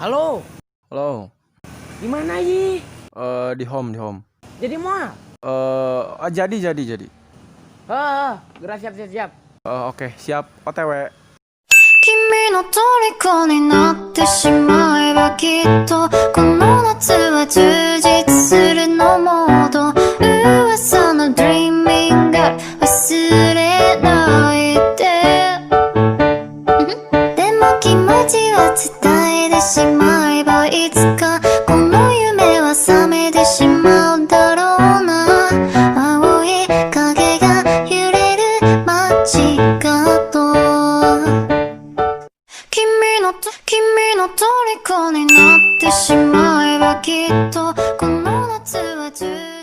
Halo, Halo, di mana Yi? di home. Jadi mau? Jadi. Gerak siap. Oke, siap. OTW. 君の虜になってしまえばきっとこの夏は充実するのモード噂の Dreaming Girl 忘れないででも気持ちは伝えてしまえばいつかこの夢は覚めてしまうだろうな青い影が揺れる街角君の虜になってしまえばきっとこの夏は充実